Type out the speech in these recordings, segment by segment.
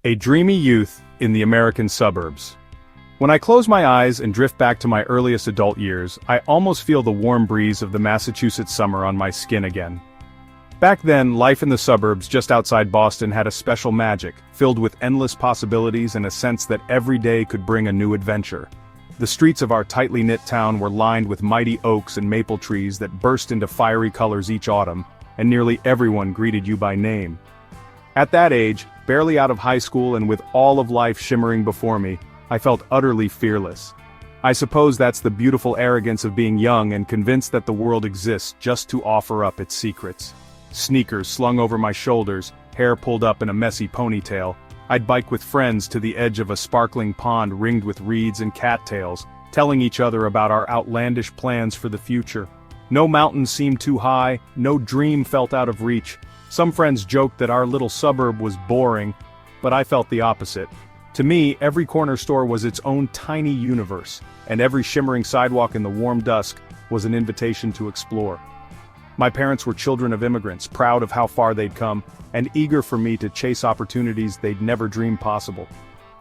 A dreamy youth in the American suburbs. When I close my eyes and drift back to my earliest adult years, I almost feel the warm breeze of the Massachusetts summer on my skin again. Back then, life in the suburbs just outside Boston had a special magic, filled with endless possibilities and a sense that every day could bring a new adventure. The streets of our tightly knit town were lined with mighty oaks and maple trees that burst into fiery colors each autumn, and nearly everyone greeted you by name. At that age, barely out of high school and with all of life shimmering before me, I felt utterly fearless. I suppose that's the beautiful arrogance of being young and convinced that the world exists just to offer up its secrets. Sneakers slung over my shoulders, hair pulled up in a messy ponytail, I'd bike with friends to the edge of a sparkling pond ringed with reeds and cattails, telling each other about our outlandish plans for the future. No mountain seemed too high, no dream felt out of reach. Some friends joked that our little suburb was boring, but I felt the opposite. To me, every corner store was its own tiny universe, and every shimmering sidewalk in the warm dusk was an invitation to explore. My parents were children of immigrants, proud of how far they'd come, and eager for me to chase opportunities they'd never dreamed possible.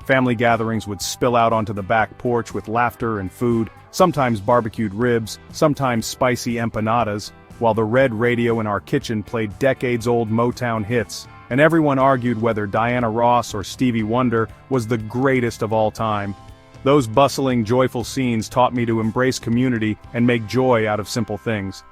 Family gatherings would spill out onto the back porch with laughter and food, sometimes barbecued ribs, sometimes spicy empanadas, while the red radio in our kitchen played decades-old Motown hits, and everyone argued whether Diana Ross or Stevie Wonder was the greatest of all time. Those bustling, joyful scenes taught me to embrace community and make joy out of simple things.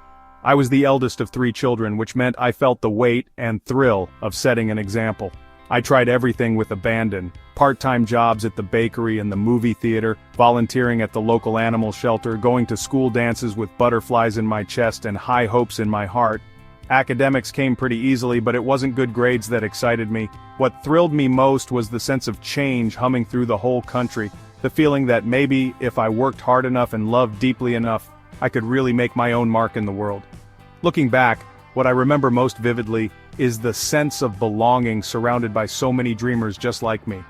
I was the eldest of 3 children, which meant I felt the weight and thrill of setting an example. I tried everything with abandon: part-time jobs at the bakery and the movie theater, volunteering at the local animal shelter, going to school dances with butterflies in my chest and high hopes in my heart. Academics came pretty easily, but it wasn't good grades that excited me. What thrilled me most was the sense of change humming through the whole country, the feeling that maybe, if I worked hard enough and loved deeply enough, I could really make my own mark in the world. Looking back, what I remember most vividly is the sense of belonging surrounded by so many dreamers just like me.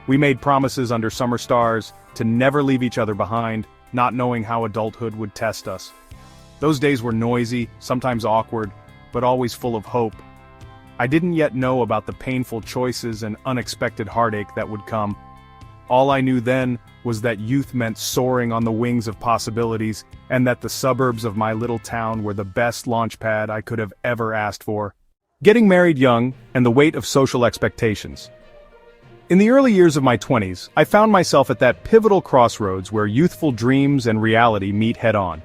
We made promises under summer stars to never leave each other behind, not knowing how adulthood would test us. Those days were noisy, sometimes awkward, but always full of hope. I didn't yet know about the painful choices and unexpected heartache that would come. All I knew then was that youth meant soaring on the wings of possibilities, and that the suburbs of my little town were the best launch pad I could have ever asked for. Getting married young, and the weight of social expectations. In the early years of my 20s, I found myself at that pivotal crossroads where youthful dreams and reality meet head-on.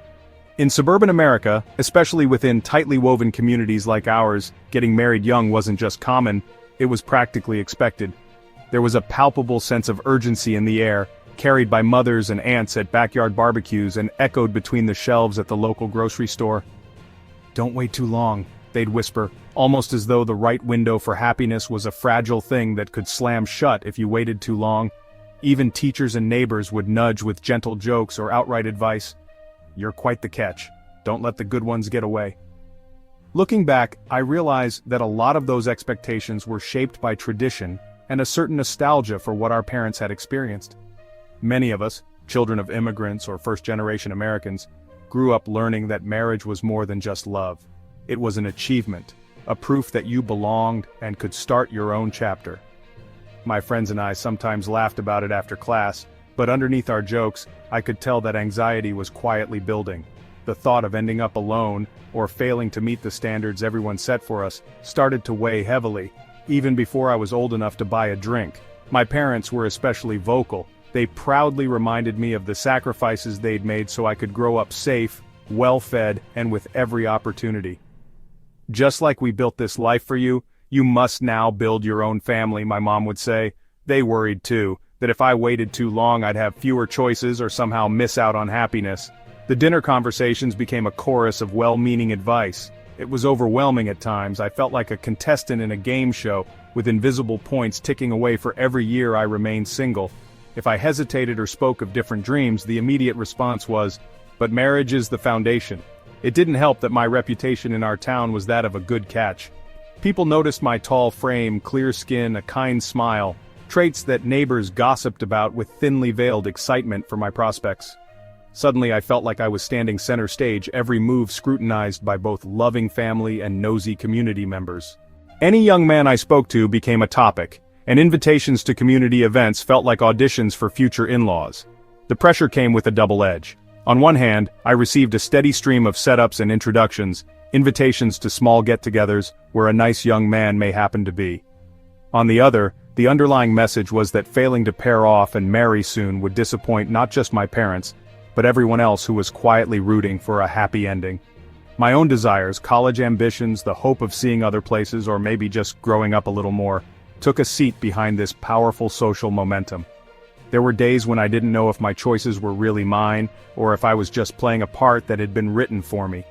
In suburban America, especially within tightly woven communities like ours, getting married young wasn't just common, it was practically expected. There was a palpable sense of urgency in the air, carried by mothers and aunts at backyard barbecues and echoed between the shelves at the local grocery store. "Don't wait too long," they'd whisper, almost as though the right window for happiness was a fragile thing that could slam shut if you waited too long. Even teachers and neighbors would nudge with gentle jokes or outright advice. "You're quite the catch. Don't let the good ones get away." Looking back, I realize that a lot of those expectations were shaped by tradition and a certain nostalgia for what our parents had experienced. Many of us, children of immigrants or first-generation Americans, grew up learning that marriage was more than just love. It was an achievement, a proof that you belonged and could start your own chapter. My friends and I sometimes laughed about it after class, but underneath our jokes, I could tell that anxiety was quietly building. The thought of ending up alone, or failing to meet the standards everyone set for us, started to weigh heavily, even before I was old enough to buy a drink. My parents were especially vocal. They proudly reminded me of the sacrifices they'd made so I could grow up safe, well-fed, and with every opportunity. "Just like we built this life for you, you must now build your own family," my mom would say. They worried too, that if I waited too long I'd have fewer choices or somehow miss out on happiness. The dinner conversations became a chorus of well-meaning advice. It was overwhelming at times. I felt like a contestant in a game show, with invisible points ticking away for every year I remained single. If I hesitated or spoke of different dreams, the immediate response was, "But marriage is the foundation." It didn't help that my reputation in our town was that of a good catch. People noticed my tall frame, clear skin, a kind smile, traits that neighbors gossiped about with thinly veiled excitement for my prospects. Suddenly I felt like I was standing center stage, every move scrutinized by both loving family and nosy community members. Any young man I spoke to became a topic, and invitations to community events felt like auditions for future in-laws. The pressure came with a double edge. On one hand, I received a steady stream of setups and introductions, invitations to small get-togethers where a nice young man may happen to be. On the other, the underlying message was that failing to pair off and marry soon would disappoint not just my parents, but everyone else who was quietly rooting for a happy ending. My own desires, college ambitions, the hope of seeing other places or maybe just growing up a little more, took a seat behind this powerful social momentum. There were days when I didn't know if my choices were really mine, or if I was just playing a part that had been written for me.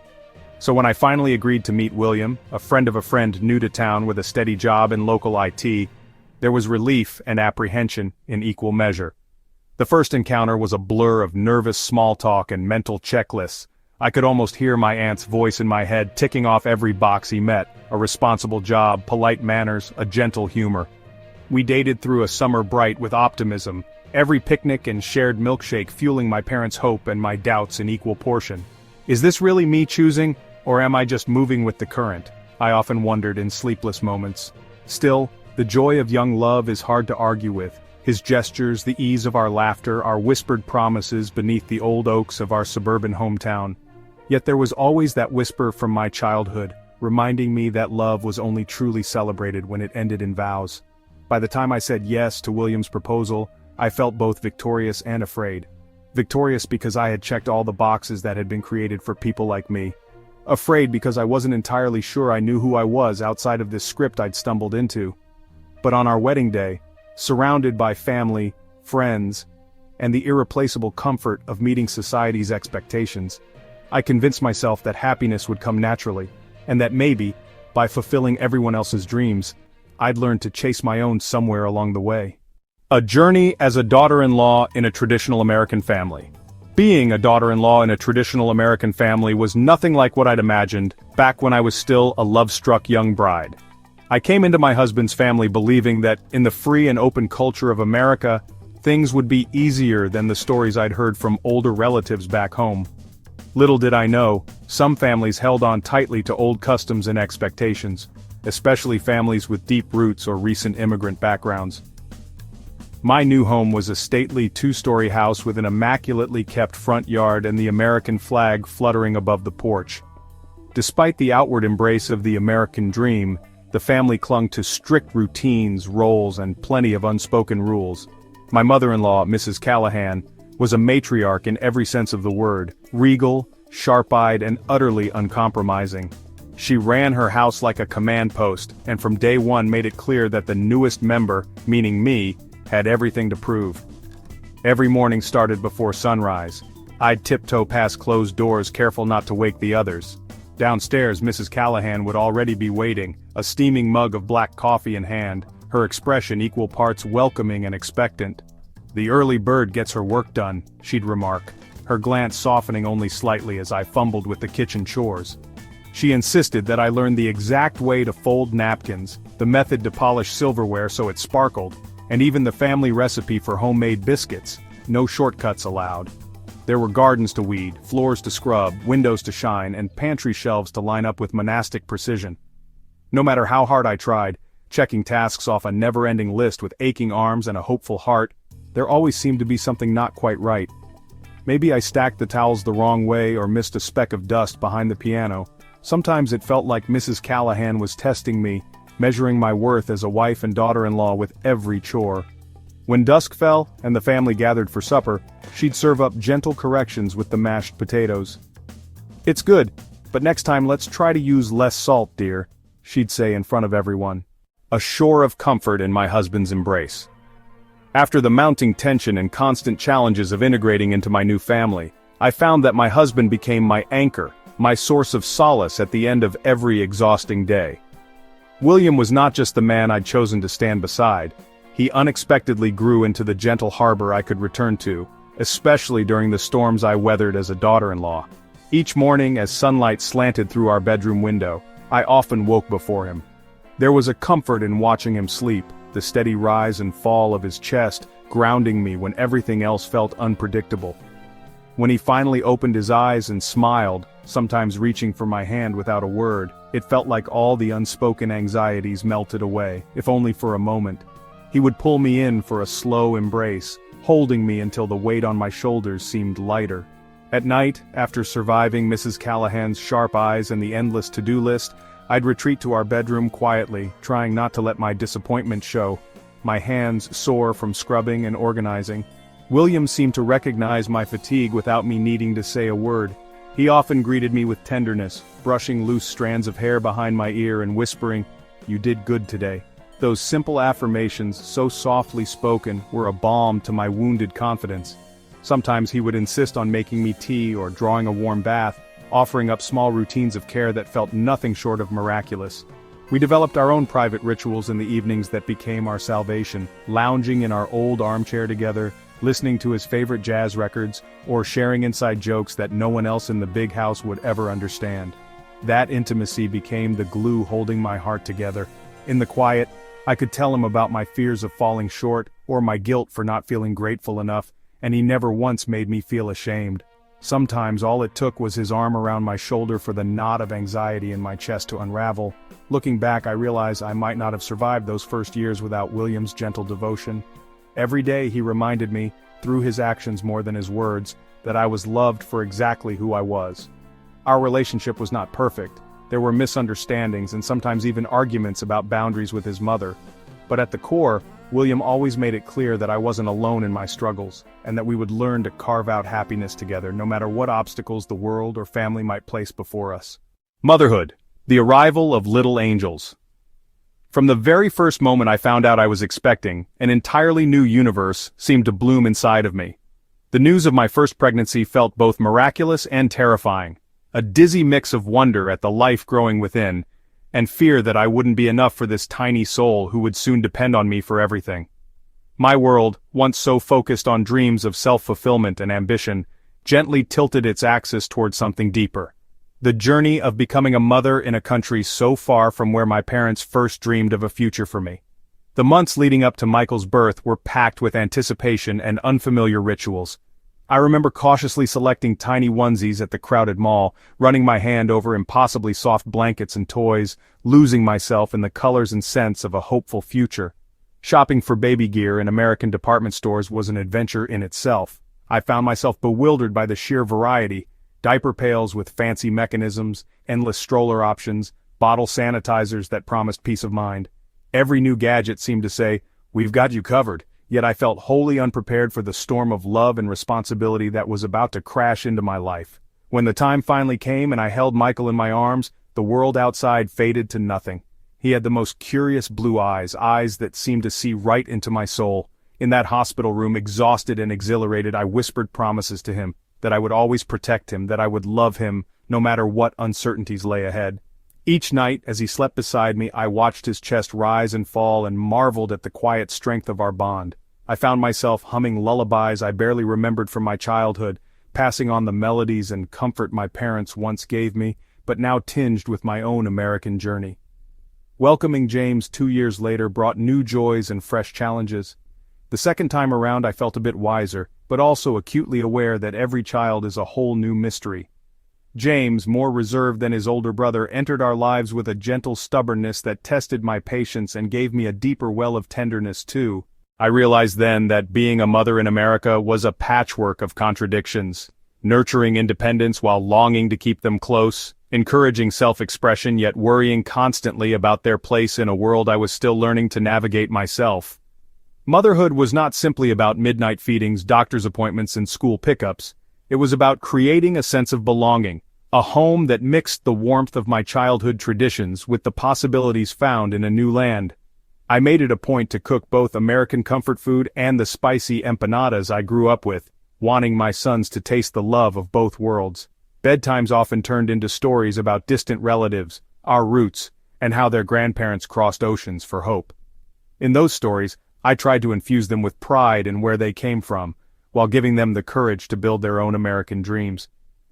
So when I finally agreed to meet William, a friend of a friend new to town with a steady job in local IT, there was relief and apprehension in equal measure. The first encounter was a blur of nervous small talk and mental checklists. I could almost hear my aunt's voice in my head ticking off every box he met: a responsible job, polite manners, a gentle humor. We dated through a summer bright with optimism, every picnic and shared milkshake fueling my parents' hope and my doubts in equal portion. Is this really me choosing, or am I just moving with the current? I often wondered in sleepless moments. Still, the joy of young love is hard to argue with. His gestures, the ease of our laughter, our whispered promises beneath the old oaks of our suburban hometown. Yet there was always that whisper from my childhood, reminding me that love was only truly celebrated when it ended in vows. By the time I said yes to William's proposal, I felt both victorious and afraid. Victorious because I had checked all the boxes that had been created for people like me. Afraid because I wasn't entirely sure I knew who I was outside of this script I'd stumbled into. But on our wedding day, surrounded by family, friends, and the irreplaceable comfort of meeting society's expectations, I convinced myself that happiness would come naturally, and that maybe, by fulfilling everyone else's dreams, I'd learn to chase my own somewhere along the way. A journey as a daughter-in-law in a traditional American family. Being a daughter-in-law in a traditional American family was nothing like what I'd imagined back when I was still a love-struck young bride. I came into my husband's family believing that, in the free and open culture of America, things would be easier than the stories I'd heard from older relatives back home. Little did I know, some families held on tightly to old customs and expectations, especially families with deep roots or recent immigrant backgrounds. My new home was a stately two-story house with an immaculately kept front yard and the American flag fluttering above the porch. Despite the outward embrace of the American dream, the family clung to strict routines, roles, and plenty of unspoken rules. My mother-in-law, Mrs. Callahan, was a matriarch in every sense of the word, regal, sharp-eyed, and utterly uncompromising. She ran her house like a command post, and from day one made it clear that the newest member, meaning me, had everything to prove. Every morning started before sunrise. I'd tiptoe past closed doors, careful not to wake the others. Downstairs, Mrs. Callahan would already be waiting, a steaming mug of black coffee in hand, her expression equal parts welcoming and expectant. "The early bird gets her work done," she'd remark, her glance softening only slightly as I fumbled with the kitchen chores. She insisted that I learn the exact way to fold napkins, the method to polish silverware so it sparkled, and even the family recipe for homemade biscuits. No shortcuts allowed. There were gardens to weed, floors to scrub, windows to shine, and pantry shelves to line up with monastic precision. No matter how hard I tried, checking tasks off a never-ending list with aching arms and a hopeful heart, there always seemed to be something not quite right. Maybe I stacked the towels the wrong way or missed a speck of dust behind the piano. Sometimes it felt like Mrs. Callahan was testing me, measuring my worth as a wife and daughter-in-law with every chore. When dusk fell and the family gathered for supper, she'd serve up gentle corrections with the mashed potatoes. "It's good, but next time let's try to use less salt, dear," she'd say in front of everyone. A shore of comfort in my husband's embrace. After the mounting tension and constant challenges of integrating into my new family, I found that my husband became my anchor, my source of solace at the end of every exhausting day. William was not just the man I'd chosen to stand beside. He unexpectedly grew into the gentle harbor I could return to, especially during the storms I weathered as a daughter-in-law. Each morning as sunlight slanted through our bedroom window, I often woke before him. There was a comfort in watching him sleep, the steady rise and fall of his chest grounding me when everything else felt unpredictable. When he finally opened his eyes and smiled, sometimes reaching for my hand without a word, it felt like all the unspoken anxieties melted away, if only for a moment. He would pull me in for a slow embrace, holding me until the weight on my shoulders seemed lighter. At night, after surviving Mrs. Callahan's sharp eyes and the endless to-do list, I'd retreat to our bedroom quietly, trying not to let my disappointment show, my hands sore from scrubbing and organizing. William seemed to recognize my fatigue without me needing to say a word. He often greeted me with tenderness, brushing loose strands of hair behind my ear and whispering, "You did good today." Those simple affirmations, so softly spoken, were a balm to my wounded confidence. Sometimes he would insist on making me tea or drawing a warm bath, offering up small routines of care that felt nothing short of miraculous. We developed our own private rituals in the evenings that became our salvation, lounging in our old armchair together, listening to his favorite jazz records, or sharing inside jokes that no one else in the big house would ever understand. That intimacy became the glue holding my heart together. In the quiet, I could tell him about my fears of falling short, or my guilt for not feeling grateful enough, and he never once made me feel ashamed. Sometimes all it took was his arm around my shoulder for the knot of anxiety in my chest to unravel. Looking back, I realize I might not have survived those first years without William's gentle devotion. Every day he reminded me, through his actions more than his words, that I was loved for exactly who I was. Our relationship was not perfect. There were misunderstandings and sometimes even arguments about boundaries with his mother. But at the core, William always made it clear that I wasn't alone in my struggles, and that we would learn to carve out happiness together no matter what obstacles the world or family might place before us. Motherhood, the arrival of little angels. From the very first moment I found out I was expecting, an entirely new universe seemed to bloom inside of me. The news of my first pregnancy felt both miraculous and terrifying, a dizzy mix of wonder at the life growing within, and fear that I wouldn't be enough for this tiny soul who would soon depend on me for everything. My world, once so focused on dreams of self-fulfillment and ambition, gently tilted its axis toward something deeper. The journey of becoming a mother in a country so far from where my parents first dreamed of a future for me. The months leading up to Michael's birth were packed with anticipation and unfamiliar rituals. I remember cautiously selecting tiny onesies at the crowded mall, running my hand over impossibly soft blankets and toys, losing myself in the colors and scents of a hopeful future. Shopping for baby gear in American department stores was an adventure in itself. I found myself bewildered by the sheer variety: diaper pails with fancy mechanisms, endless stroller options, bottle sanitizers that promised peace of mind. Every new gadget seemed to say, "We've got you covered." Yet I felt wholly unprepared for the storm of love and responsibility that was about to crash into my life. When the time finally came and I held Michael in my arms, the world outside faded to nothing. He had the most curious blue eyes, eyes that seemed to see right into my soul. In that hospital room, exhausted and exhilarated, I whispered promises to him, that I would always protect him, that I would love him, no matter what uncertainties lay ahead. Each night, as he slept beside me, I watched his chest rise and fall and marveled at the quiet strength of our bond. I found myself humming lullabies I barely remembered from my childhood, passing on the melodies and comfort my parents once gave me, but now tinged with my own American journey. Welcoming James 2 years later brought new joys and fresh challenges. The second time around I felt a bit wiser, but also acutely aware that every child is a whole new mystery. James, more reserved than his older brother, entered our lives with a gentle stubbornness that tested my patience and gave me a deeper well of tenderness too. I realized then that being a mother in America was a patchwork of contradictions, nurturing independence while longing to keep them close, encouraging self-expression yet worrying constantly about their place in a world I was still learning to navigate myself. Motherhood was not simply about midnight feedings, doctor's appointments, and school pickups. It was about creating a sense of belonging, a home that mixed the warmth of my childhood traditions with the possibilities found in a new land. I made it a point to cook both American comfort food and the spicy empanadas I grew up with, wanting my sons to taste the love of both worlds. Bedtimes often turned into stories about distant relatives, our roots, and how their grandparents crossed oceans for hope. In those stories, I tried to infuse them with pride in where they came from, while giving them the courage to build their own American dreams.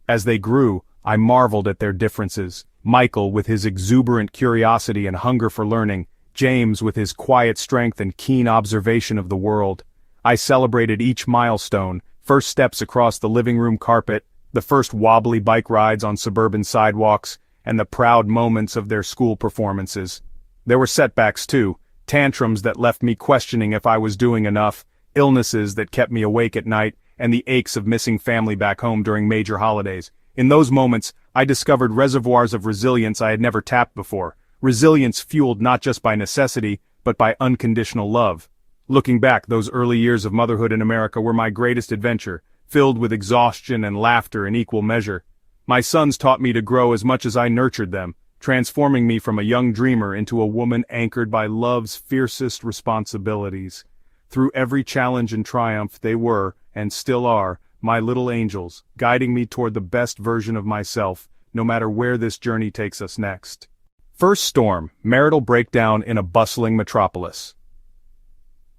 As they grew, I marveled at their differences. Michael with his exuberant curiosity and hunger for learning, James with his quiet strength and keen observation of the world. I celebrated each milestone, first steps across the living room carpet, the first wobbly bike rides on suburban sidewalks, and the proud moments of their school performances. There were setbacks too, tantrums that left me questioning if I was doing enough, illnesses that kept me awake at night, and the aches of missing family back home during major holidays. In those moments, I discovered reservoirs of resilience I had never tapped before, resilience fueled not just by necessity, but by unconditional love. Looking back, those early years of motherhood in America were my greatest adventure, filled with exhaustion and laughter in equal measure. My sons taught me to grow as much as I nurtured them, transforming me from a young dreamer into a woman anchored by love's fiercest responsibilities. Through every challenge and triumph, they were, and still are, my little angels, guiding me toward the best version of myself, no matter where this journey takes us next. First storm, marital breakdown in a bustling metropolis.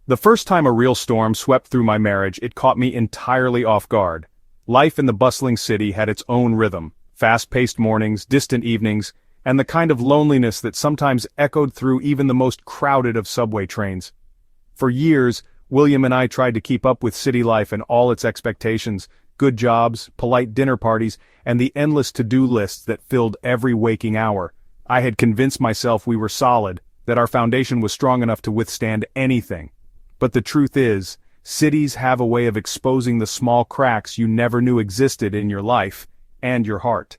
The first time a real storm swept through my marriage, it caught me entirely off guard. Life in the bustling city had its own rhythm, fast-paced mornings, distant evenings, and the kind of loneliness that sometimes echoed through even the most crowded of subway trains. For years, William and I tried to keep up with city life and all its expectations, good jobs, polite dinner parties, and the endless to-do lists that filled every waking hour. I had convinced myself we were solid, that our foundation was strong enough to withstand anything. But the truth is, cities have a way of exposing the small cracks you never knew existed in your life and your heart.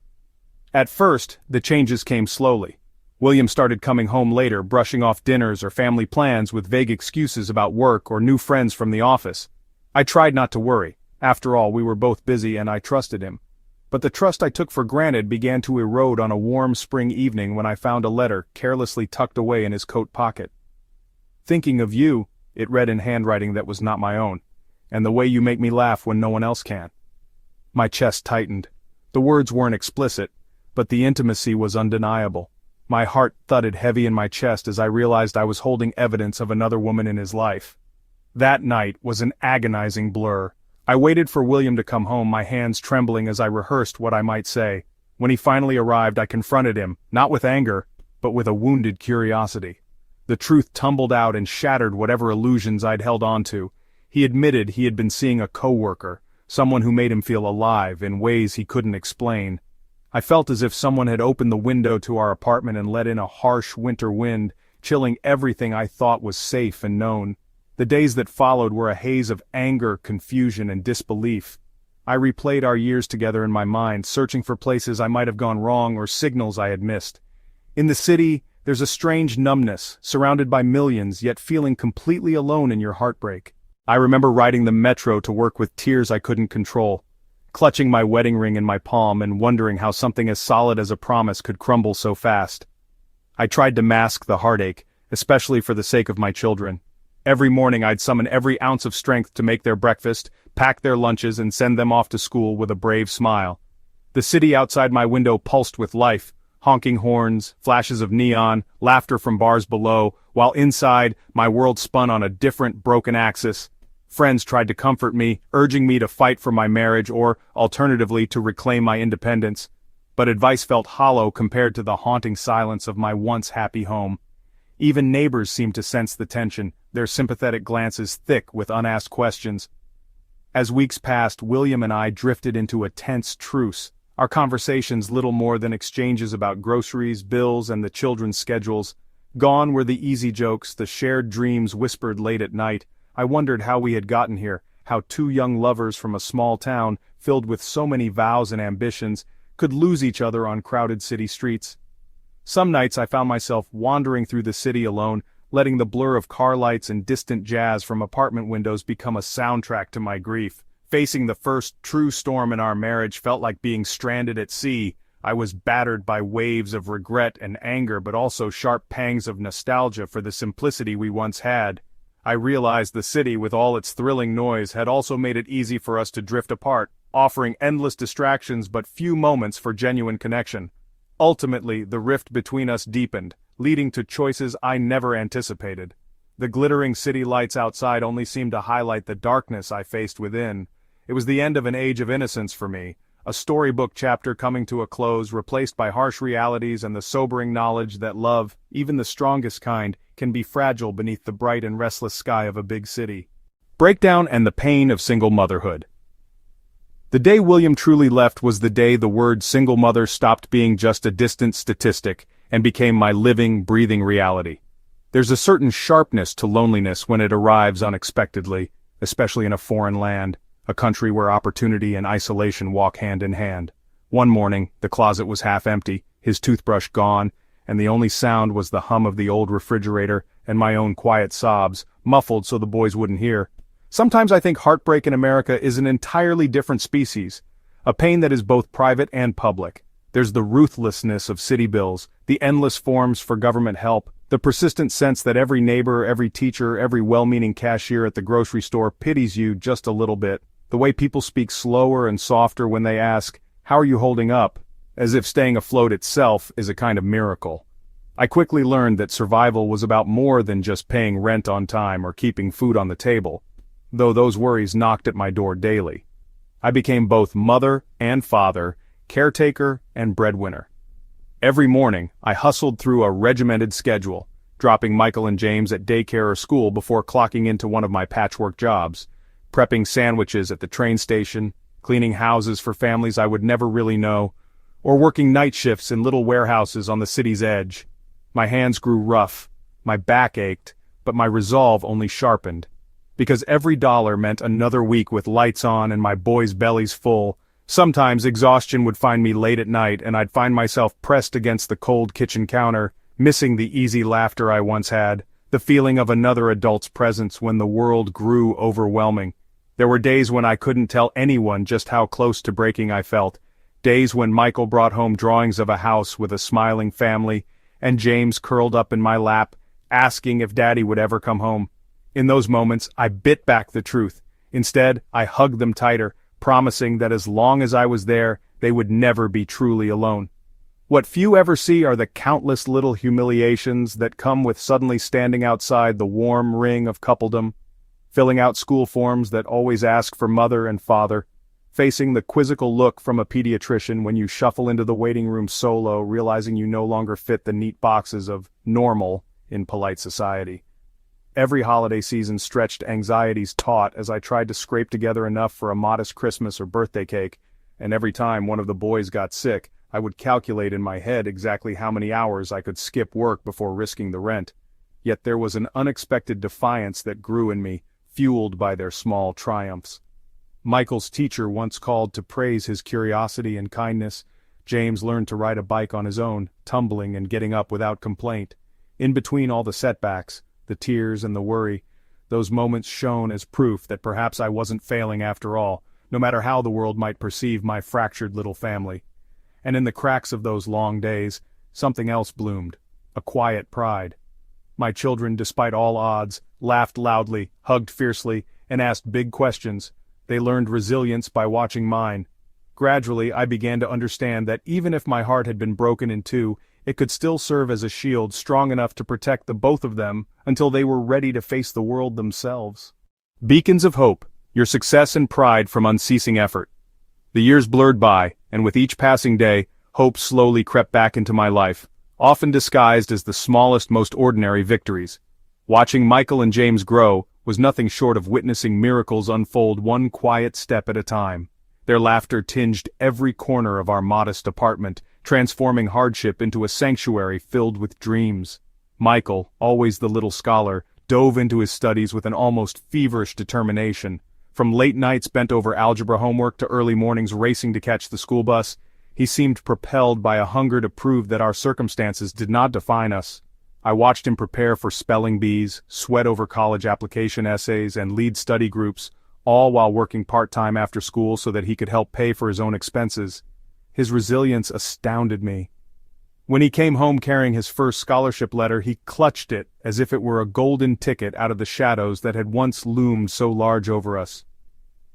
At first, the changes came slowly. William started coming home later, brushing off dinners or family plans with vague excuses about work or new friends from the office. I tried not to worry. After all, we were both busy and I trusted him. But the trust I took for granted began to erode on a warm spring evening when I found a letter carelessly tucked away in his coat pocket. "Thinking of you," it read in handwriting that was not my own, "and the way you make me laugh when no one else can." My chest tightened. The words weren't explicit, but the intimacy was undeniable. My heart thudded heavy in my chest as I realized I was holding evidence of another woman in his life. That night was an agonizing blur. I waited for William to come home, my hands trembling as I rehearsed what I might say. When he finally arrived, I confronted him, not with anger, but with a wounded curiosity. The truth tumbled out and shattered whatever illusions I'd held on to. He admitted he had been seeing a coworker, someone who made him feel alive in ways he couldn't explain. I felt as if someone had opened the window to our apartment and let in a harsh winter wind, chilling everything I thought was safe and known. The days that followed were a haze of anger, confusion, and disbelief. I replayed our years together in my mind, searching for places I might have gone wrong or signals I had missed. In the city, there's a strange numbness, surrounded by millions, yet feeling completely alone in your heartbreak. I remember riding the metro to work with tears I couldn't control, clutching my wedding ring in my palm and wondering how something as solid as a promise could crumble so fast. I tried to mask the heartache, especially for the sake of my children. Every morning I'd summon every ounce of strength to make their breakfast, pack their lunches, and send them off to school with a brave smile. The city outside my window pulsed with life, honking horns, flashes of neon, laughter from bars below, while inside, my world spun on a different, broken axis. Friends tried to comfort me, urging me to fight for my marriage or, alternatively, to reclaim my independence. But advice felt hollow compared to the haunting silence of my once happy home. Even neighbors seemed to sense the tension, their sympathetic glances thick with unasked questions. As weeks passed, William and I drifted into a tense truce, our conversations little more than exchanges about groceries, bills, and the children's schedules. Gone were the easy jokes, the shared dreams whispered late at night. I wondered how we had gotten here, how two young lovers from a small town, filled with so many vows and ambitions, could lose each other on crowded city streets. Some nights I found myself wandering through the city alone, letting the blur of car lights and distant jazz from apartment windows become a soundtrack to my grief. Facing the first true storm in our marriage felt like being stranded at sea. I was battered by waves of regret and anger, but also sharp pangs of nostalgia for the simplicity we once had. I realized the city, with all its thrilling noise, had also made it easy for us to drift apart, offering endless distractions but few moments for genuine connection. Ultimately, the rift between us deepened, leading to choices I never anticipated. The glittering city lights outside only seemed to highlight the darkness I faced within. It was the end of an age of innocence for me, a storybook chapter coming to a close, replaced by harsh realities and the sobering knowledge that love, even the strongest kind, can be fragile beneath the bright and restless sky of a big city. Breakdown and the pain of single motherhood. The day William truly left was the day the word single mother stopped being just a distant statistic and became my living, breathing reality. There's a certain sharpness to loneliness when it arrives unexpectedly, especially in a foreign land, a country where opportunity and isolation walk hand in hand. One morning, the closet was half empty, his toothbrush gone, and the only sound was the hum of the old refrigerator and my own quiet sobs, muffled so the boys wouldn't hear. Sometimes I think heartbreak in America is an entirely different species, a pain that is both private and public. There's the ruthlessness of city bills, the endless forms for government help, the persistent sense that every neighbor, every teacher, every well-meaning cashier at the grocery store pities you just a little bit, the way people speak slower and softer when they ask, "How are you holding up?" as if staying afloat itself is a kind of miracle. I quickly learned that survival was about more than just paying rent on time or keeping food on the table, though those worries knocked at my door daily. I became both mother and father, caretaker and breadwinner. Every morning, I hustled through a regimented schedule, dropping Michael and James at daycare or school before clocking into one of my patchwork jobs, prepping sandwiches at the train station, cleaning houses for families I would never really know, or working night shifts in little warehouses on the city's edge. My hands grew rough, my back ached, but my resolve only sharpened. Because every dollar meant another week with lights on and my boys' bellies full. Sometimes exhaustion would find me late at night and I'd find myself pressed against the cold kitchen counter, missing the easy laughter I once had, the feeling of another adult's presence when the world grew overwhelming. There were days when I couldn't tell anyone just how close to breaking I felt, days when Michael brought home drawings of a house with a smiling family, and James curled up in my lap, asking if Daddy would ever come home. In those moments, I bit back the truth. Instead, I hugged them tighter, promising that as long as I was there, they would never be truly alone. What few ever see are the countless little humiliations that come with suddenly standing outside the warm ring of coupledom, filling out school forms that always ask for mother and father, facing the quizzical look from a pediatrician when you shuffle into the waiting room solo, realizing you no longer fit the neat boxes of normal in polite society. Every holiday season stretched anxieties taut as I tried to scrape together enough for a modest Christmas or birthday cake, and every time one of the boys got sick, I would calculate in my head exactly how many hours I could skip work before risking the rent. Yet there was an unexpected defiance that grew in me, fueled by their small triumphs. Michael's teacher once called to praise his curiosity and kindness. James learned to ride a bike on his own, tumbling and getting up without complaint. In between all the setbacks, the tears and the worry, those moments shone as proof that perhaps I wasn't failing after all, no matter how the world might perceive my fractured little family. And in the cracks of those long days, something else bloomed, a quiet pride. My children, despite all odds, laughed loudly, hugged fiercely, and asked big questions. They learned resilience by watching mine. Gradually, I began to understand that even if my heart had been broken in two, it could still serve as a shield strong enough to protect the both of them until they were ready to face the world themselves. Beacons of hope, your success and pride from unceasing effort. The years blurred by, and with each passing day, hope slowly crept back into my life, often disguised as the smallest, most ordinary victories. Watching Michael and James grow was nothing short of witnessing miracles unfold one quiet step at a time. Their laughter tinged every corner of our modest apartment, transforming hardship into a sanctuary filled with dreams. Michael, always the little scholar, dove into his studies with an almost feverish determination. From late nights bent over algebra homework to early mornings racing to catch the school bus, he seemed propelled by a hunger to prove that our circumstances did not define us. I watched him prepare for spelling bees, sweat over college application essays, and lead study groups, all while working part-time after school so that he could help pay for his own expenses. His resilience astounded me. When he came home carrying his first scholarship letter, he clutched it as if it were a golden ticket out of the shadows that had once loomed so large over us.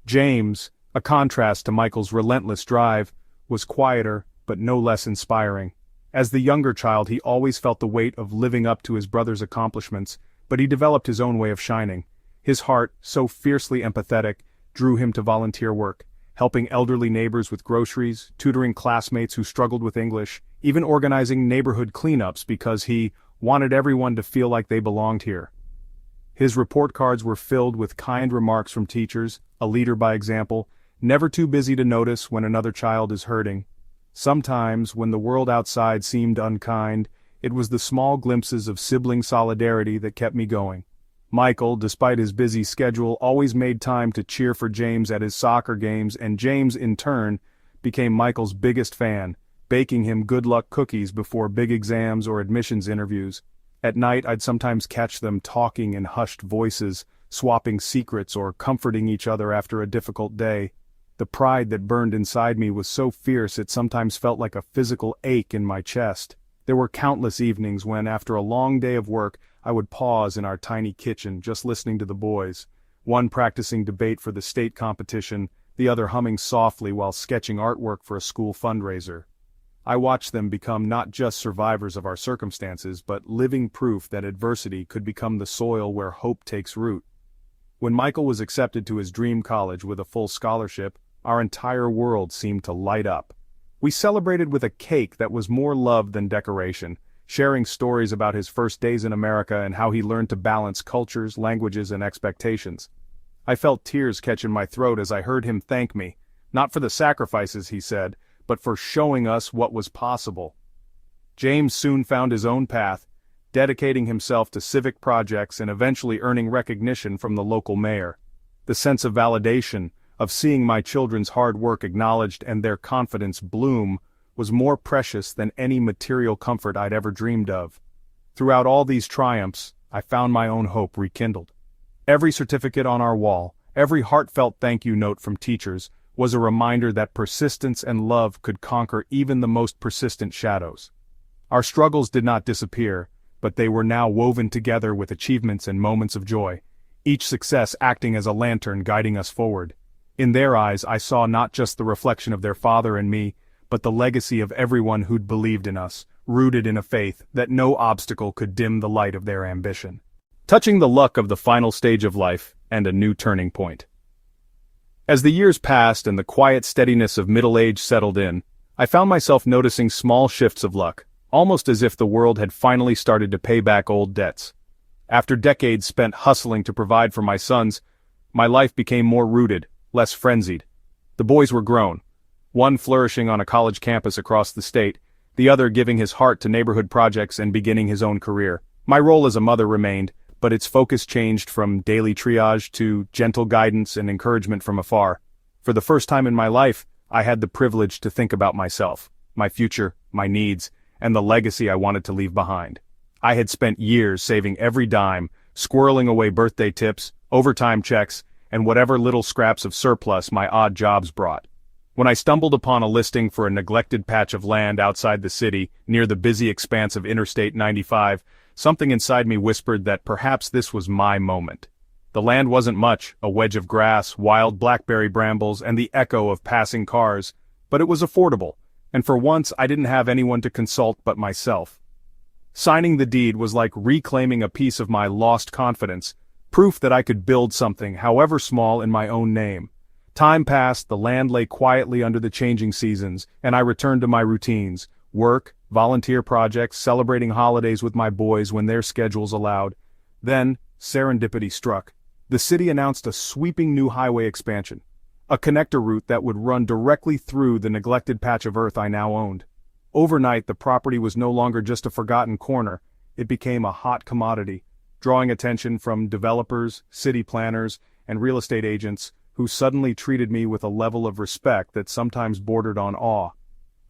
James, a contrast to Michael's relentless drive, was quieter but no less inspiring. As the younger child, he always felt the weight of living up to his brother's accomplishments, but he developed his own way of shining. His heart, so fiercely empathetic, drew him to volunteer work, helping elderly neighbors with groceries, tutoring classmates who struggled with English, even organizing neighborhood cleanups because he wanted everyone to feel like they belonged here. His report cards were filled with kind remarks from teachers, a leader by example, never too busy to notice when another child is hurting. Sometimes, when the world outside seemed unkind, It was the small glimpses of sibling solidarity that kept me going. Michael, despite his busy schedule, always made time to cheer for James at his soccer games, and James, in turn, became Michael's biggest fan, baking him good luck cookies before big exams or admissions interviews. At night I'd sometimes catch them talking in hushed voices, swapping secrets or comforting each other after a difficult day. The pride that burned inside me was so fierce it sometimes felt like a physical ache in my chest. There were countless evenings when, after a long day of work, I would pause in our tiny kitchen just listening to the boys, one practicing debate for the state competition, the other humming softly while sketching artwork for a school fundraiser. I watched them become not just survivors of our circumstances, but living proof that adversity could become the soil where hope takes root. When Michael was accepted to his dream college with a full scholarship, our entire world seemed to light up. We celebrated with a cake that was more love than decoration, sharing stories about his first days in America and how he learned to balance cultures, languages, and expectations. I felt tears catch in my throat as I heard him thank me, not for the sacrifices he said, but for showing us what was possible. James soon found his own path, dedicating himself to civic projects and eventually earning recognition from the local mayor. The sense of validation, of seeing my children's hard work acknowledged and their confidence bloom, was more precious than any material comfort I'd ever dreamed of. Throughout all these triumphs, I found my own hope rekindled. Every certificate on our wall, every heartfelt thank you note from teachers, was a reminder that persistence and love could conquer even the most persistent shadows. Our struggles did not disappear, but they were now woven together with achievements and moments of joy, each success acting as a lantern guiding us forward. In their eyes I saw not just the reflection of their father and me, but the legacy of everyone who'd believed in us, rooted in a faith that no obstacle could dim the light of their ambition. Touching the luck of the final stage of life, and a new turning point. As the years passed and the quiet steadiness of middle age settled in, I found myself noticing small shifts of luck, almost as if the world had finally started to pay back old debts. After decades spent hustling to provide for my sons, my life became more rooted, less frenzied. The boys were grown, one flourishing on a college campus across the state, the other giving his heart to neighborhood projects and beginning his own career. My role as a mother remained, but its focus changed from daily triage to gentle guidance and encouragement from afar. For the first time in my life, I had the privilege to think about myself, my future, my needs, and the legacy I wanted to leave behind. I had spent years saving every dime, squirreling away birthday tips, overtime checks, and whatever little scraps of surplus my odd jobs brought. When I stumbled upon a listing for a neglected patch of land outside the city, near the busy expanse of Interstate 95, something inside me whispered that perhaps this was my moment. The land wasn't much, a wedge of grass, wild blackberry brambles, and the echo of passing cars, but it was affordable, and for once I didn't have anyone to consult but myself. Signing the deed was like reclaiming a piece of my lost confidence, proof that I could build something, however small, in my own name. Time passed, the land lay quietly under the changing seasons, and I returned to my routines, work, volunteer projects, celebrating holidays with my boys when their schedules allowed. Then, serendipity struck. The city announced a sweeping new highway expansion, a connector route that would run directly through the neglected patch of earth I now owned. Overnight, the property was no longer just a forgotten corner, it became a hot commodity, drawing attention from developers, city planners, and real estate agents who suddenly treated me with a level of respect that sometimes bordered on awe.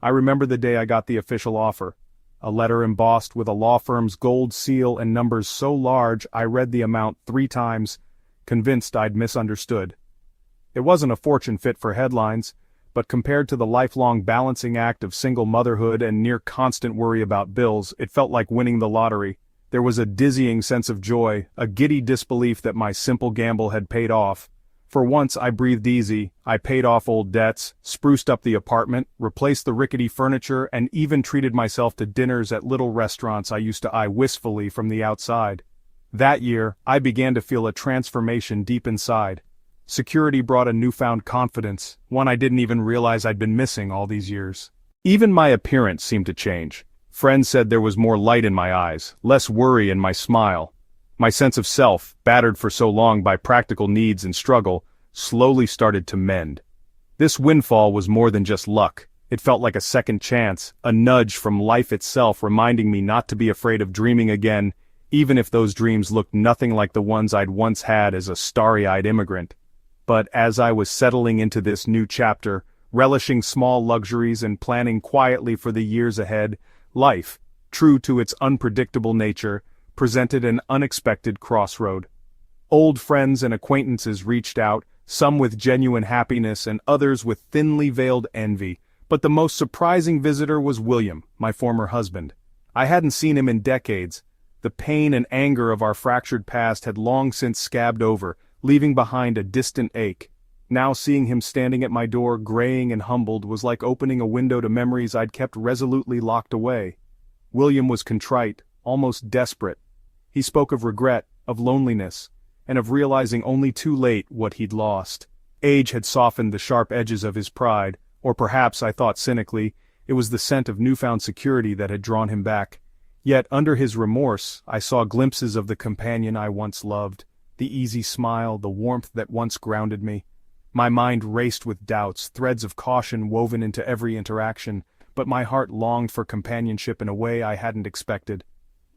I remember the day I got the official offer, a letter embossed with a law firm's gold seal and numbers so large I read the amount 3 times, convinced I'd misunderstood. It wasn't a fortune fit for headlines, but compared to the lifelong balancing act of single motherhood and near constant worry about bills, it felt like winning the lottery. There was a dizzying sense of joy, a giddy disbelief that my simple gamble had paid off. For once I breathed easy. I paid off old debts, spruced up the apartment, replaced the rickety furniture, and even treated myself to dinners at little restaurants I used to eye wistfully from the outside. That year, I began to feel a transformation deep inside. Security brought a newfound confidence, one I didn't even realize I'd been missing all these years. Even my appearance seemed to change. Friends said there was more light in my eyes, less worry in my smile. My sense of self, battered for so long by practical needs and struggle, slowly started to mend. This windfall was more than just luck. It felt like a second chance, a nudge from life itself reminding me not to be afraid of dreaming again, even if those dreams looked nothing like the ones I'd once had as a starry-eyed immigrant. But as I was settling into this new chapter, relishing small luxuries and planning quietly for the years ahead, life, true to its unpredictable nature, presented an unexpected crossroad. Old friends and acquaintances reached out, some with genuine happiness and others with thinly veiled envy, but the most surprising visitor was William, my former husband. I hadn't seen him in decades. The pain and anger of our fractured past had long since scabbed over, leaving behind a distant ache. Now seeing him standing at my door, graying and humbled, was like opening a window to memories I'd kept resolutely locked away. William was contrite, almost desperate. He spoke of regret, of loneliness, and of realizing only too late what he'd lost. Age had softened the sharp edges of his pride, or perhaps, I thought cynically, it was the scent of newfound security that had drawn him back. Yet under his remorse, I saw glimpses of the companion I once loved, the easy smile, the warmth that once grounded me. My mind raced with doubts, threads of caution woven into every interaction, but my heart longed for companionship in a way I hadn't expected.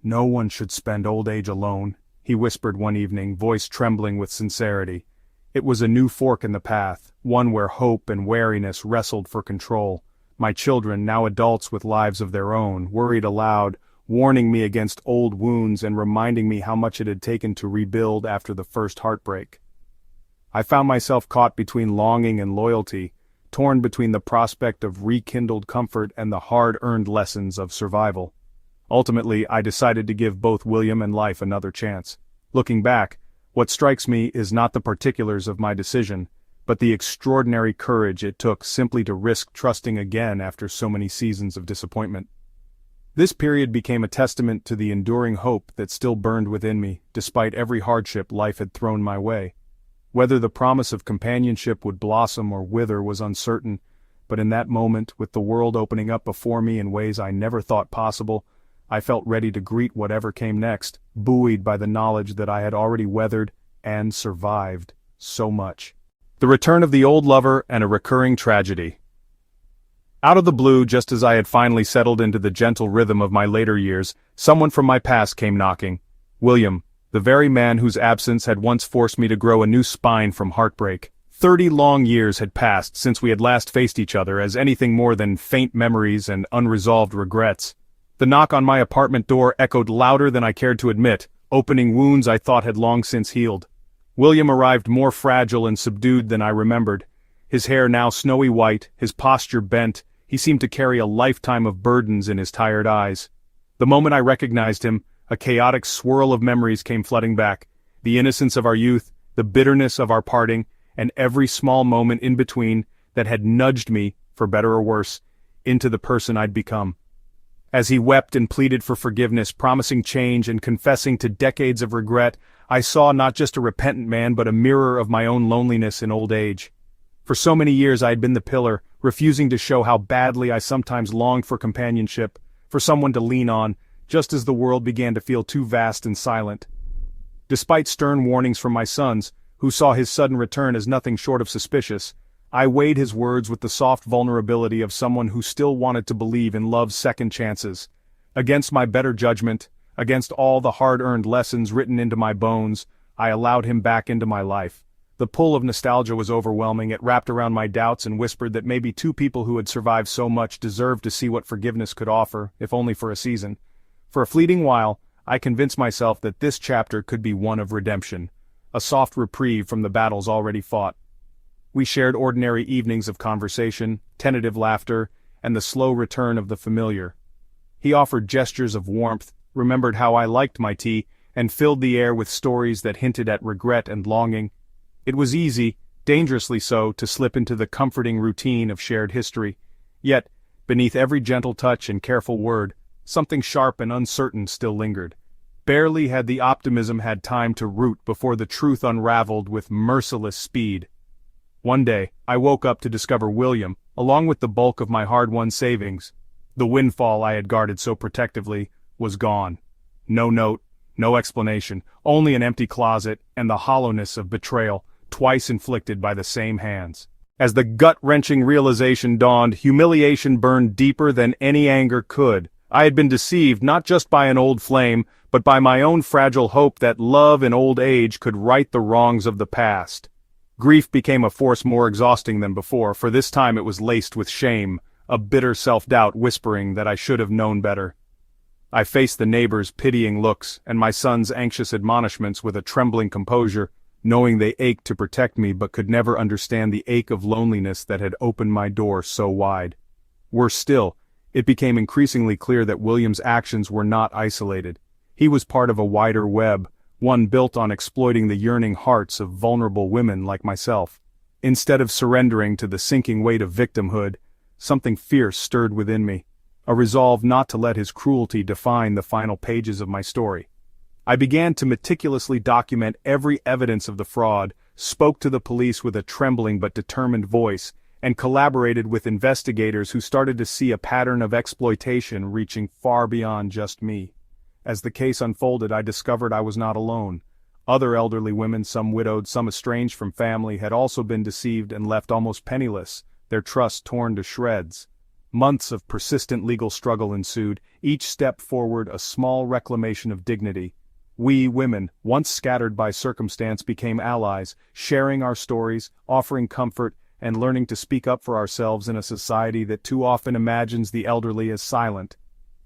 "No one should spend old age alone," he whispered one evening, voice trembling with sincerity. It was a new fork in the path, one where hope and wariness wrestled for control. My children, now adults with lives of their own, worried aloud, warning me against old wounds and reminding me how much it had taken to rebuild after the first heartbreak. I found myself caught between longing and loyalty, torn between the prospect of rekindled comfort and the hard-earned lessons of survival. Ultimately, I decided to give both William and life another chance. Looking back, what strikes me is not the particulars of my decision, but the extraordinary courage it took simply to risk trusting again after so many seasons of disappointment. This period became a testament to the enduring hope that still burned within me, despite every hardship life had thrown my way. Whether the promise of companionship would blossom or wither was uncertain, but in that moment, with the world opening up before me in ways I never thought possible, I felt ready to greet whatever came next, buoyed by the knowledge that I had already weathered and survived so much. The return of the old lover and a recurring tragedy. Out of the blue, just as I had finally settled into the gentle rhythm of my later years, someone from my past came knocking. William, the very man whose absence had once forced me to grow a new spine from heartbreak. 30 long years had passed since we had last faced each other as anything more than faint memories and unresolved regrets. The knock on my apartment door echoed louder than I cared to admit, opening wounds I thought had long since healed. William arrived more fragile and subdued than I remembered. His hair now snowy white, his posture bent, he seemed to carry a lifetime of burdens in his tired eyes. The moment I recognized him, a chaotic swirl of memories came flooding back. The innocence of our youth, the bitterness of our parting, and every small moment in between that had nudged me, for better or worse, into the person I'd become. As he wept and pleaded for forgiveness, promising change and confessing to decades of regret, I saw not just a repentant man but a mirror of my own loneliness in old age. For so many years I had been the pillar, refusing to show how badly I sometimes longed for companionship, for someone to lean on, just as the world began to feel too vast and silent. Despite stern warnings from my sons, who saw his sudden return as nothing short of suspicious, I weighed his words with the soft vulnerability of someone who still wanted to believe in love's second chances. Against my better judgment, against all the hard-earned lessons written into my bones, I allowed him back into my life. The pull of nostalgia was overwhelming. It wrapped around my doubts and whispered that maybe two people who had survived so much deserved to see what forgiveness could offer, if only for a season. For a fleeting while, I convinced myself that this chapter could be one of redemption, a soft reprieve from the battles already fought. We shared ordinary evenings of conversation, tentative laughter, and the slow return of the familiar. He offered gestures of warmth, remembered how I liked my tea, and filled the air with stories that hinted at regret and longing. It was easy, dangerously so, to slip into the comforting routine of shared history. Yet, beneath every gentle touch and careful word, something sharp and uncertain still lingered. Barely had the optimism had time to root before the truth unraveled with merciless speed. One day, I woke up to discover William, along with the bulk of my hard-won savings, the windfall I had guarded so protectively, was gone. No note, no explanation, only an empty closet and the hollowness of betrayal, twice inflicted by the same hands. As the gut-wrenching realization dawned, humiliation burned deeper than any anger could. I had been deceived not just by an old flame, but by my own fragile hope that love in old age could right the wrongs of the past. Grief became a force more exhausting than before, for this time it was laced with shame, a bitter self-doubt whispering that I should have known better. I faced the neighbors' pitying looks, and my son's anxious admonishments with a trembling composure, knowing they ached to protect me but could never understand the ache of loneliness that had opened my door so wide. Worse still, it became increasingly clear that William's actions were not isolated. He was part of a wider web, one built on exploiting the yearning hearts of vulnerable women like myself. Instead of surrendering to the sinking weight of victimhood, something fierce stirred within me, a resolve not to let his cruelty define the final pages of my story. I began to meticulously document every evidence of the fraud, spoke to the police with a trembling but determined voice, and collaborated with investigators who started to see a pattern of exploitation reaching far beyond just me. As the case unfolded, I discovered I was not alone. Other elderly women, some widowed, some estranged from family, had also been deceived and left almost penniless, their trust torn to shreds. Months of persistent legal struggle ensued, each step forward a small reclamation of dignity. We women, once scattered by circumstance, became allies, sharing our stories, offering comfort, and learning to speak up for ourselves in a society that too often imagines the elderly as silent.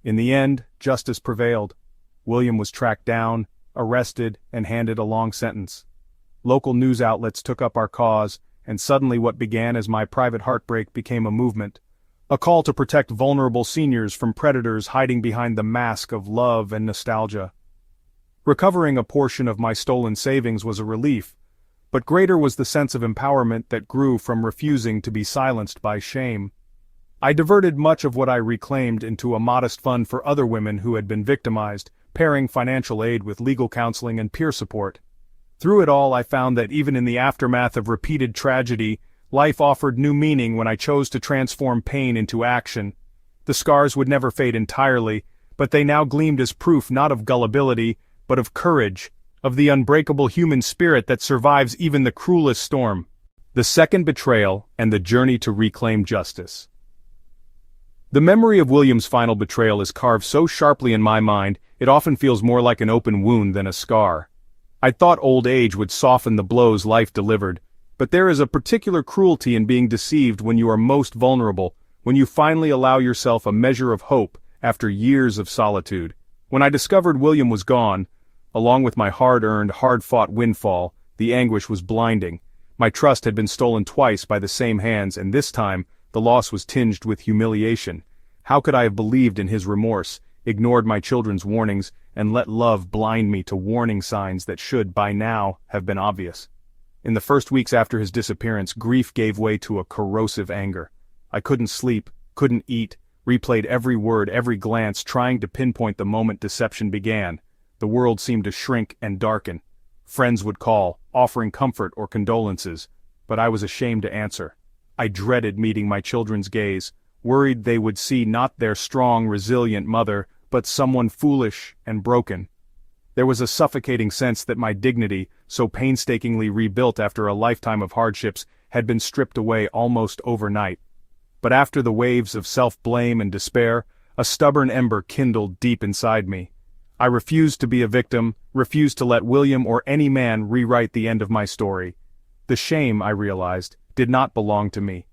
In the end, justice prevailed. William was tracked down, arrested, and handed a long sentence. Local news outlets took up our cause, and suddenly what began as my private heartbreak became a movement. A call to protect vulnerable seniors from predators hiding behind the mask of love and nostalgia. Recovering a portion of my stolen savings was a relief, but greater was the sense of empowerment that grew from refusing to be silenced by shame. I diverted much of what I reclaimed into a modest fund for other women who had been victimized, pairing financial aid with legal counseling and peer support. Through it all, I found that even in the aftermath of repeated tragedy, life offered new meaning when I chose to transform pain into action. The scars would never fade entirely, but they now gleamed as proof not of gullibility, but of courage, of the unbreakable human spirit that survives even the cruelest storm. The second betrayal and the journey to reclaim justice. The memory of William's final betrayal is carved so sharply in my mind, it often feels more like an open wound than a scar. I thought old age would soften the blows life delivered, but there is a particular cruelty in being deceived when you are most vulnerable, when you finally allow yourself a measure of hope after years of solitude. When I discovered William was gone, along with my hard-earned, hard-fought windfall, the anguish was blinding. My trust had been stolen twice by the same hands, and this time, the loss was tinged with humiliation. How could I have believed in his remorse, ignored my children's warnings, and let love blind me to warning signs that should, by now, have been obvious? In the first weeks after his disappearance, grief gave way to a corrosive anger. I couldn't sleep, couldn't eat, replayed every word, every glance, trying to pinpoint the moment deception began. The world seemed to shrink and darken. Friends would call, offering comfort or condolences, but I was ashamed to answer. I dreaded meeting my children's gaze, worried they would see not their strong, resilient mother, but someone foolish and broken. There was a suffocating sense that my dignity, so painstakingly rebuilt after a lifetime of hardships, had been stripped away almost overnight. But after the waves of self-blame and despair, a stubborn ember kindled deep inside me. I refused to be a victim, refused to let William or any man rewrite the end of my story. The shame, I realized, did not belong to me.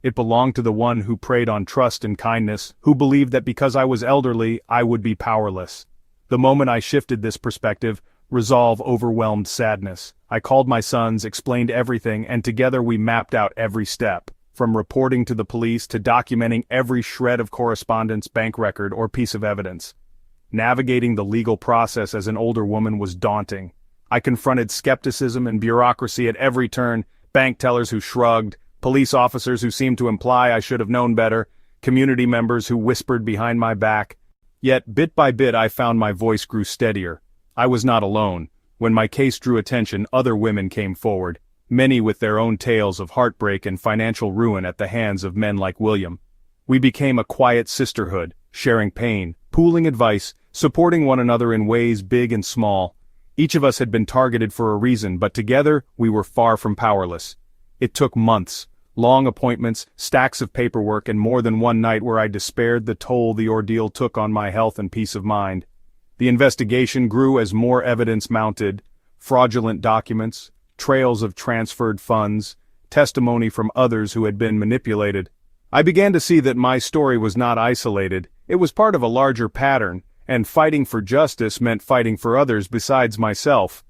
It belonged to the one who preyed on trust and kindness, who believed that because I was elderly, I would be powerless. The moment I shifted this perspective, resolve overwhelmed sadness. I called my sons, explained everything, and together we mapped out every step, from reporting to the police to documenting every shred of correspondence, bank record, or piece of evidence. Navigating the legal process as an older woman was daunting. I confronted skepticism and bureaucracy at every turn, bank tellers who shrugged, police officers who seemed to imply I should have known better, community members who whispered behind my back. Yet, bit by bit, I found my voice grew steadier. I was not alone. When my case drew attention, other women came forward, many with their own tales of heartbreak and financial ruin at the hands of men like William. We became a quiet sisterhood, sharing pain, pooling advice, supporting one another in ways big and small. Each of us had been targeted for a reason, but together we were far from powerless. It took months, Long appointments, stacks of paperwork, and more than one night where I despaired the toll the ordeal took on my health and peace of mind. The investigation grew as more evidence mounted: fraudulent documents, trails of transferred funds, testimony from others who had been manipulated. I began to see that my story was not isolated. It was part of a larger pattern, and fighting for justice meant fighting for others besides myself.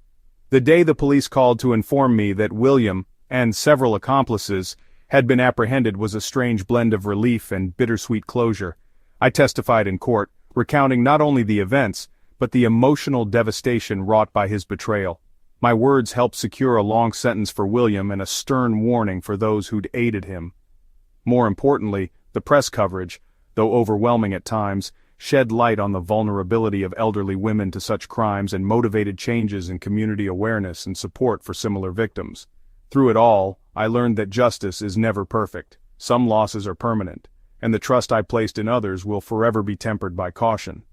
The day the police called to inform me that William, and several accomplices, had been apprehended was a strange blend of relief and bittersweet closure. I testified in court, recounting not only the events, but the emotional devastation wrought by his betrayal. My words helped secure a long sentence for William and a stern warning for those who'd aided him. More importantly, the press coverage, though overwhelming at times, shed light on the vulnerability of elderly women to such crimes and motivated changes in community awareness and support for similar victims. Through it all, I learned that justice is never perfect. Some losses are permanent, and the trust I placed in others will forever be tempered by caution.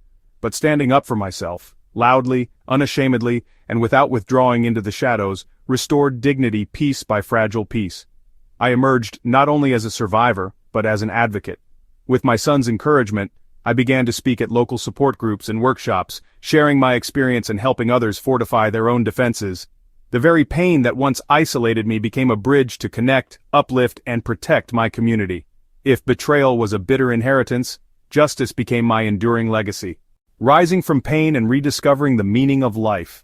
But standing up for myself, loudly, unashamedly, and without withdrawing into the shadows, restored dignity piece by fragile piece. I emerged not only as a survivor, but as an advocate. With my son's encouragement, I began to speak at local support groups and workshops, sharing my experience and helping others fortify their own defenses. The very pain that once isolated me became a bridge to connect, uplift, and protect my community. If betrayal was a bitter inheritance, justice became my enduring legacy, rising from pain and rediscovering the meaning of life.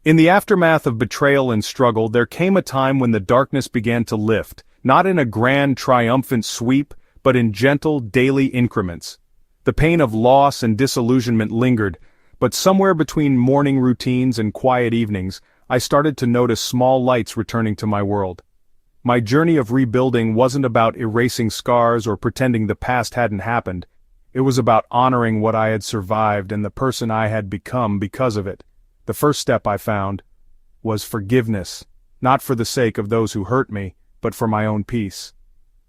In the aftermath of betrayal and struggle, there came a time when the darkness began to lift, not in a grand, triumphant sweep, but in gentle, daily increments. The pain of loss and disillusionment lingered, but somewhere between morning routines and quiet evenings, I started to notice small lights returning to my world. My journey of rebuilding wasn't about erasing scars or pretending the past hadn't happened. It was about honoring what I had survived and the person I had become because of it. The first step I found was forgiveness, not for the sake of those who hurt me, but for my own peace.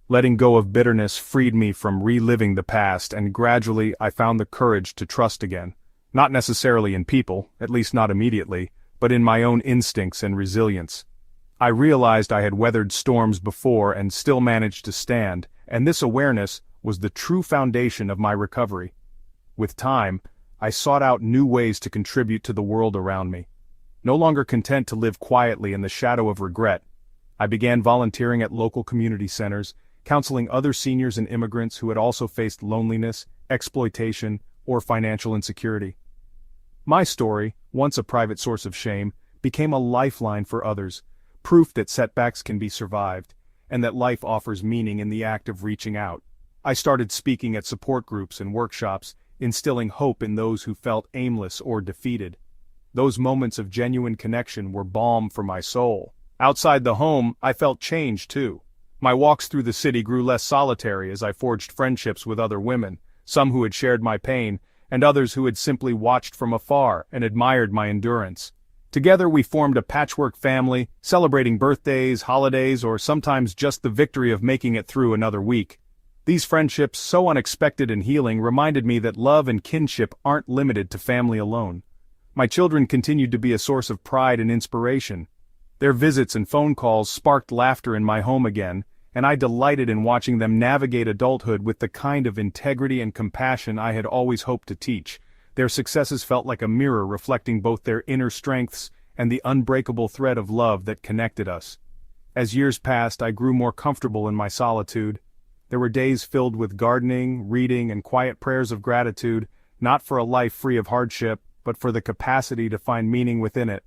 Letting go of bitterness freed me from reliving the past, and gradually I found the courage to trust again. Not necessarily in people, at least not immediately, but in my own instincts and resilience. I realized I had weathered storms before and still managed to stand, and this awareness was the true foundation of my recovery. With time, I sought out new ways to contribute to the world around me. No longer content to live quietly in the shadow of regret, I began volunteering at local community centers, counseling other seniors and immigrants who had also faced loneliness, exploitation, or financial insecurity. My story, once a private source of shame, became a lifeline for others, proof that setbacks can be survived, and that life offers meaning in the act of reaching out. I started speaking at support groups and workshops, instilling hope in those who felt aimless or defeated. Those moments of genuine connection were balm for my soul. Outside the home, I felt change too. My walks through the city grew less solitary as I forged friendships with other women, some who had shared my pain, and others who had simply watched from afar and admired my endurance. Together we formed a patchwork family, celebrating birthdays, holidays, or sometimes just the victory of making it through another week. These friendships, so unexpected and healing, reminded me that love and kinship aren't limited to family alone. My children continued to be a source of pride and inspiration. Their visits and phone calls sparked laughter in my home again, and I delighted in watching them navigate adulthood with the kind of integrity and compassion I had always hoped to teach. Their successes felt like a mirror reflecting both their inner strengths and the unbreakable thread of love that connected us. As years passed, I grew more comfortable in my solitude. There were days filled with gardening, reading, and quiet prayers of gratitude, not for a life free of hardship, but for the capacity to find meaning within it.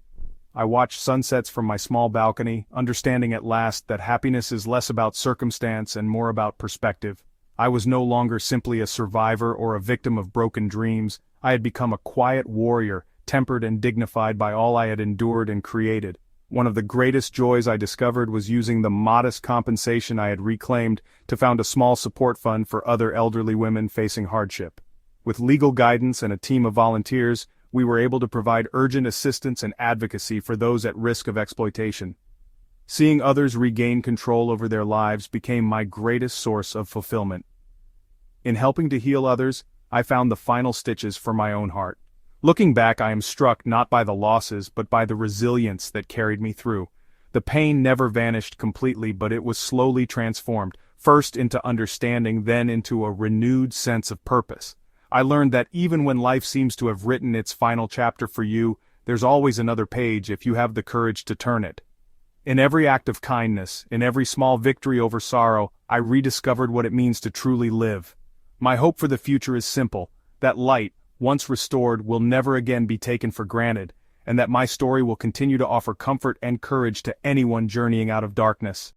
I watched sunsets from my small balcony, understanding at last that happiness is less about circumstance and more about perspective. I was no longer simply a survivor or a victim of broken dreams. I had become a quiet warrior, tempered and dignified by all I had endured and created. One of the greatest joys I discovered was using the modest compensation I had reclaimed to found a small support fund for other elderly women facing hardship. With legal guidance and a team of volunteers, we were able to provide urgent assistance and advocacy for those at risk of exploitation. Seeing others regain control over their lives became my greatest source of fulfillment. In helping to heal others, I found the final stitches for my own heart. Looking back, I am struck not by the losses but by the resilience that carried me through. The pain never vanished completely, but it was slowly transformed, first into understanding, then into a renewed sense of purpose. I learned that even when life seems to have written its final chapter for you, there's always another page if you have the courage to turn it. In every act of kindness, in every small victory over sorrow, I rediscovered what it means to truly live. My hope for the future is simple: that light, once restored, will never again be taken for granted, and that my story will continue to offer comfort and courage to anyone journeying out of darkness.